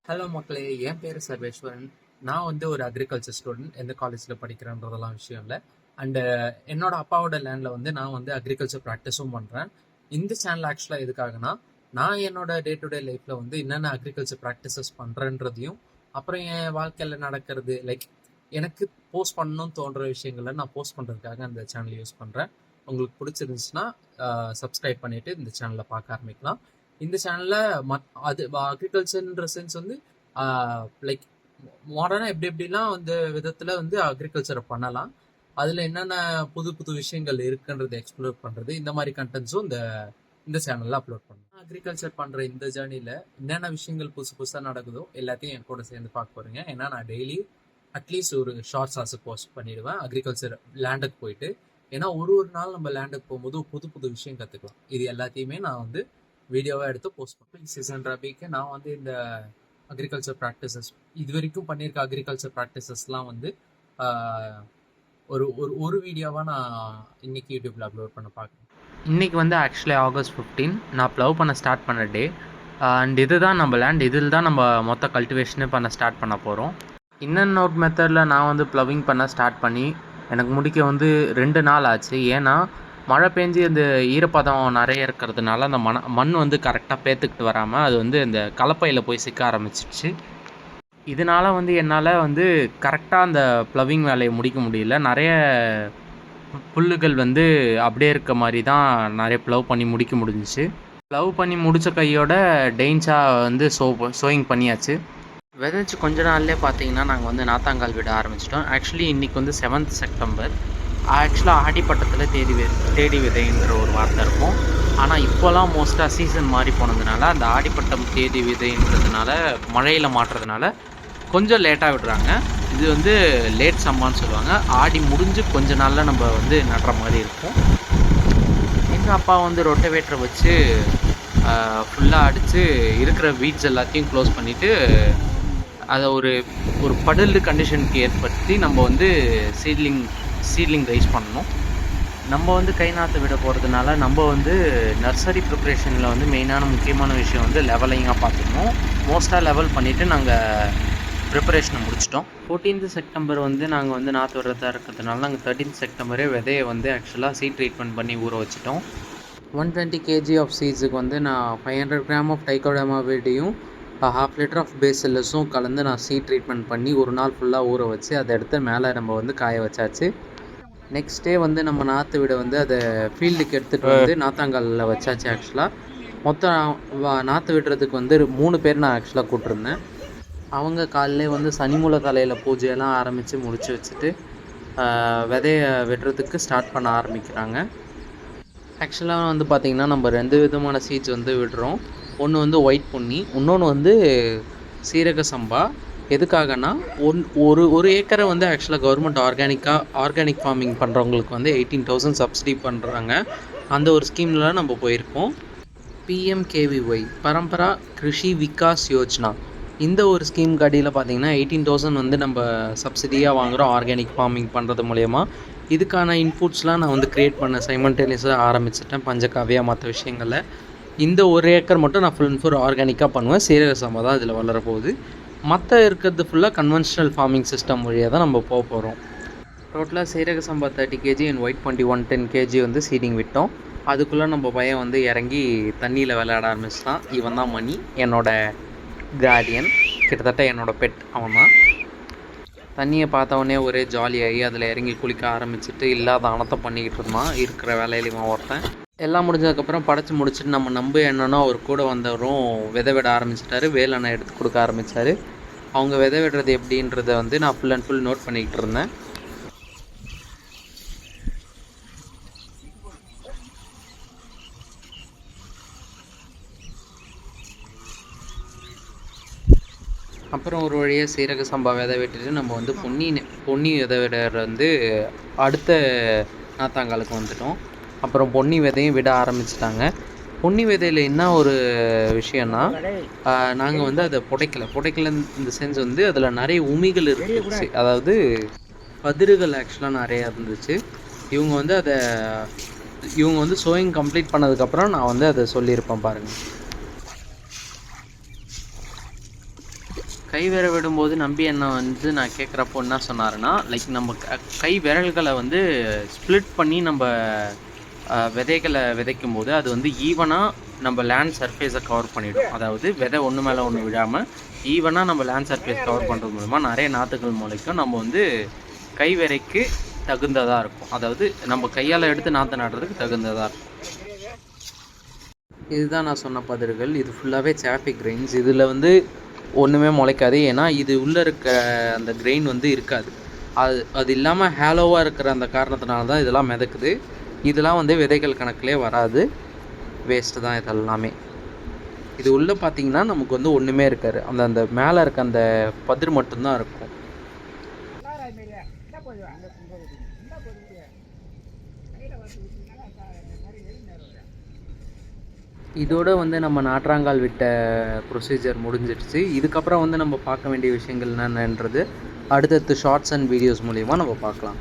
Hello மக்களே, என் பேர் சர்வேஸ்வரன். நான் ஒரு அக்ரிகல்ச்சர் ஸ்டூடெண்ட். எந்த காலேஜில் படிக்கிறேன்றதெல்லாம் விஷயம் இல்லை. அண்டு என்னோட அப்பாவோட லேண்டில் நான் அக்ரிகல்ச்சர் ப்ராக்டிஸும் பண்ணுறேன். இந்த சேனல் ஆக்சுவலாக எதுக்காகனா, நான் என்னோட டே டு டே லைஃப்பில் என்னென்ன அக்ரிகல்ச்சர் ப்ராக்டிசஸ் பண்ணுறேன்றதையும், அப்புறம் என் வாழ்க்கையில் நடக்கிறது எனக்கு போஸ்ட் பண்ணணும்னு தோன்ற விஷயங்களை நான் போஸ்ட் பண்ணுறதுக்காக அந்த சேனல் யூஸ் பண்ணுறேன். உங்களுக்கு பிடிச்சிருந்துச்சுன்னா சப்ஸ்கிரைப் பண்ணிவிட்டு இந்த சேனலில் பார்க்க ஆரம்பிக்கலாம். இந்த சேனலில் அது அக்ரிகல்ச்சர்ன்ற சென்ஸ் லைக் மாடர்னாக எப்படிலாம் விதத்தில் அக்ரிகல்ச்சரை பண்ணலாம், அதில் என்னென்ன புது புது விஷயங்கள் இருக்குன்றது எக்ஸ்ப்ளோர் பண்ணுறது, இந்த மாதிரி கண்டென்ட்ஸும் இந்த சேனலில் அப்லோட் பண்ணுறேன். அக்ரிகல்ச்சர் பண்ணுற இந்த ஜேர்னியில் என்னென்ன விஷயங்கள் புதுசாக நடக்குதோ எல்லாத்தையும் என் கூட சேர்ந்து பார்க்க போகிறீங்க. ஏன்னா நான் டெய்லி அட்லீஸ்ட் ஒரு ஷார்ட்ஸ் போஸ்ட் பண்ணிடுவேன் அக்ரிகல்ச்சர் லேண்டுக்கு போயிட்டு. ஏன்னா ஒரு நாள் நம்ம லேண்டுக்கு போகும்போது புது புது விஷயம் கற்றுக்கலாம். இது எல்லாத்தையுமே நான் வீடியோவாக எடுத்து போஸ்ட் பண்ணுவேன். சீசன் ரபிக்கு நான் இந்த அக்ரிகல்ச்சர் ப்ராக்டிசஸ் இது வரைக்கும் பண்ணியிருக்க அக்ரிகல்ச்சர் ப்ராக்டிசஸ்லாம் ஒரு வீடியோவாக நான் இன்றைக்கி யூடியூப்பில் அப்லோட் பண்ண பார்க்குறேன். இன்றைக்கி ஆக்சுவலி August 15 நான் ப்ளவ் பண்ண ஸ்டார்ட் பண்ண டே. அண்ட் இதுதான் நம்ம லேண்ட். இதில் தான் நம்ம மொத்த கல்டிவேஷனே பண்ண ஸ்டார்ட் பண்ண போகிறோம். இன்னொன்று அவுட் மெத்தடில் நான் ப்ளவிங் பண்ண ஸ்டார்ட் பண்ணி எனக்கு முடிக்க 2 நாள் ஆச்சு. ஏன்னா மழை பெஞ்சு அந்த ஈரப்பதம் நிறைய இருக்கிறதுனால அந்த மண் கரெக்டாக பேத்துக்கிட்டு வராமல் அது இந்த கலப்பையில் போய் சிக்க ஆரம்பிச்சிடுச்சு. இதனால் என்னால் கரெக்டாக அந்த ப்ளவிங் வேலையை முடிக்க முடியல. நிறைய புல்லுகள் அப்படியே இருக்க மாதிரி தான் நிறைய ப்ளவ் பண்ணி முடிக்க முடிஞ்சிச்சு. ப்ளவ் பண்ணி முடித்த கையோட டெயின்ஸாக சோயிங் பண்ணியாச்சு. விதைச்சி கொஞ்ச நாள்லேயே பார்த்தீங்கன்னா நாங்கள் நாத்தாங்கால் விட ஆரம்பிச்சிட்டோம். ஆக்சுவலி இன்றைக்கி 7th செப்டம்பர். ஆக்சுவலாக ஆடிப்பட்டத்தில் தேடி விதைன்ற ஒரு வார்த்தை இருக்கும். ஆனால் இப்போலாம் மோஸ்ட்டாக சீசன் மாறி போனதுனால அந்த ஆடிப்பட்டம் தேடி விதைன்றதுனால மழையில் மாட்டுறதுனால கொஞ்சம் லேட்டாக விடுறாங்க. இது லேட் சம்மான்னு சொல்லுவாங்க. ஆடி முடிஞ்சு கொஞ்ச நாளில் நம்ம நடுற மாதிரி இருக்கும். எங்கள் அப்பா ரொட்டவேட்டரை வச்சு ஃபுல்லாக அடித்து இருக்கிற வீட்ஸ் எல்லாத்தையும் க்ளோஸ் பண்ணிவிட்டு அதை ஒரு படல் கண்டிஷனுக்கு ஏற்படுத்தி நம்ம சீட்லிங் ரைஸ் பண்ணணும். நம்ம கை நாற்று விட போகிறதுனால நம்ம நர்சரி ப்ரிப்ரேஷனில் மெயினான முக்கியமான விஷயம் லெவலிங்காக பார்த்துக்கணும். மோஸ்ட்டாக லெவல் பண்ணிவிட்டு நாங்கள் ப்ரிப்பரேஷனை முடிச்சிட்டோம். 14th செப்டம்பர் நாங்கள் நாற்று விடுறதா இருக்கிறதுனால நாங்கள் 13th செப்டம்பரே விதையை ஆக்சுவலாக சீட் ட்ரீட்மெண்ட் பண்ணி ஊற வச்சிட்டோம். 120 kg ஆஃப் சீட்ஸுக்கு நான் 500 grams ஆஃப் டைகோடர்மா விடையும் 1/2 liter ஆஃப் பேசிலஸும் கலந்து நான் சீட் ட்ரீட்மெண்ட் பண்ணி ஒரு நாள் ஃபுல்லாக ஊற வச்சு அதை எடுத்து மேலே நம்ம காய வச்சாச்சு. நெக்ஸ்ட் டே நம்ம நாற்று விட அதை ஃபீல்டுக்கு எடுத்துகிட்டு நாத்தாங்காலில் வச்சாச்சு. ஆக்சுவலாக மொத்தம் நாற்று விடுறதுக்கு 3 பேர் நான் ஆக்சுவலாக கூப்பிட்ருந்தேன். அவங்க காலையிலே சனிமூல தலையில் பூஜையெல்லாம் ஆரம்பித்து முடிச்சு வச்சுட்டு விதைய விடுறதுக்கு ஸ்டார்ட் பண்ண ஆரம்பிக்கிறாங்க. ஆக்சுவலாக பார்த்திங்கன்னா நம்ம 2 விதமான சீட்ஸ் விடுறோம். ஒன்று ஒயிட் பொன்னி, இன்னொன்று சீரக சம்பா. எதுக்காகனா ஒரு ஏக்கரை ஆக்சுவலாக கவர்மெண்ட் ஆர்கானிக் ஃபார்மிங் பண்ணுறவங்களுக்கு 18,000 சப்சிடி பண்ணுறாங்க. அந்த ஒரு ஸ்கீமில் நம்ம போயிருக்கோம். PMKVY பரம்பரா கிருஷி விகாஸ் யோஜனா, இந்த ஒரு ஸ்கீம் அடியில் பார்த்திங்கன்னா 18,000 நம்ம சப்சிடியாக வாங்குகிறோம் ஆர்கானிக் ஃபார்மிங் பண்ணுறது மூலயமா. இதுக்கான இன்புட்ஸ்லாம் நான் க்ரியேட் பண்ண சைமல்டேனியஸாக ஆரம்பிச்சிட்டேன். பஞ்சகாவியா மற்ற விஷயங்களில் இந்த ஒரு ஏக்கர் மட்டும் நான் ஃபுல் அண்ட் ஃபுல் ஆர்கானிக்காக பண்ணுவேன். சீரக சம்பா தான் இதில் வளரப்போகுது. மற்ற இருக்கிறது ஃபுல்லாக கன்வென்ஷனல் ஃபார்மிங் சிஸ்டம் வழியாக தான் நம்ம போக போகிறோம். டோட்டலாக சீரக சம்பா 30 kg and white Ponni 110 kg seeding விட்டோம். அதுக்குள்ளே நம்ம பையன் இறங்கி தண்ணியில் விளையாட ஆரம்பிச்சிட்டான். இவன் தான் மணி, என்னோட கார்டியன், கிட்டத்தட்ட என்னோட பெட். அவன் தான் தண்ணியை பார்த்தவொடனே ஒரே ஜாலியாகி அதில் இறங்கி குளிக்க ஆரம்பிச்சுட்டு இல்லாத அனத்தை பண்ணிக்கிட்டு இருந்தான். இருக்கிற வேலையில இவன் ஒருத்தன். எல்லாம் முடிஞ்சதுக்கப்புறம் படைச்சி முடிச்சுட்டு நம்ம என்னன்னா அவர் கூட வந்தவரும் விதை விட ஆரம்பிச்சிட்டாரு. வேலெண்ணெய் எடுத்து கொடுக்க ஆரம்பித்தார். அவங்க விதை விடுறது எப்படின்றத நான் ஃபுல் அண்ட் ஃபுல் நோட் பண்ணிக்கிட்டு இருந்தேன். அப்புறம் ஒரு வழியாக சீரக சம்பா விதை விட்டுட்டு நம்ம பொன்னி விதை விடுற அடுத்த நாத்தாங்காலுக்கு வந்துட்டோம். அப்புறம் பொன்னி விதையும் விட ஆரம்பிச்சிட்டாங்க. பொன்னி விதையில் என்ன ஒரு விஷயம்னா, நாங்கள் அதை புடைக்கல இந்த சென்ஸ் அதில் நிறைய உமிகள் இருந்துச்சு. அதாவது பதிர்கள் ஆக்சுவலாக நிறையா இருந்துச்சு. இவங்க சோயிங் கம்ப்ளீட் பண்ணதுக்கப்புறம் நான் அதை சொல்லியிருப்பேன் பாருங்கள். கை விரல் விடும்போது நம்பி அண்ணா வந்து நான் கேட்குறப்போ என்ன சொன்னாருன்னா, லைக் நம்ம கை விரல்களை வந்து ஸ்ப்ளிட் பண்ணி நம்ம விதைகளை விதைக்கும்போது அது வந்து ஈவனாக நம்ம லேண்ட் சர்ஃபேஸை கவர் பண்ணிவிடும். அதாவது விதை ஒன்று மேலே ஒன்று விழாமல் ஈவனாக நம்ம லேண்ட் சர்ஃபேஸ் கவர் பண்ணுறது மூலமாக நிறைய நாற்றுகள் முளைக்கும். நம்ம வந்து கை விரைக்கு தகுந்ததாக இருக்கும். அதாவது நம்ம கையால் எடுத்து நாற்று நடுறதுக்கு தகுந்ததாக இருக்கும். இதுதான் நான் சொன்ன பதிர்கள். இது ஃபுல்லாகவே சாஃபி கிரெயின்ஸ். இதில் வந்து ஒன்றுமே முளைக்காது. ஏன்னா இது உள்ளே இருக்க அந்த கிரெயின் வந்து இருக்காது. அது இல்லாமல் ஹேலோவாக இருக்கிற அந்த காரணத்தினால தான் இதெல்லாம் மிதக்குது. இதெல்லாம் வந்து விதைகள் கணக்கிலே வராது, வேஸ்ட்டு தான் இதெல்லாமே. இது உள்ளே பார்த்திங்கன்னா நமக்கு வந்து ஒன்றுமே இருக்காது. அந்த மேலே இருக்க அந்த பதிர் மட்டும்தான் இருக்கும். இதோடு வந்து நம்ம நாற்றாங்கால் விட்ட ப்ரொசீஜர் முடிஞ்சிடுச்சு. இதுக்கப்புறம் வந்து நம்ம பார்க்க வேண்டிய விஷயங்கள் என்னென்னன்றது அடுத்தடுத்து ஷார்ட்ஸ் அண்ட் வீடியோஸ் மூலிமா நம்ம பார்க்கலாம்.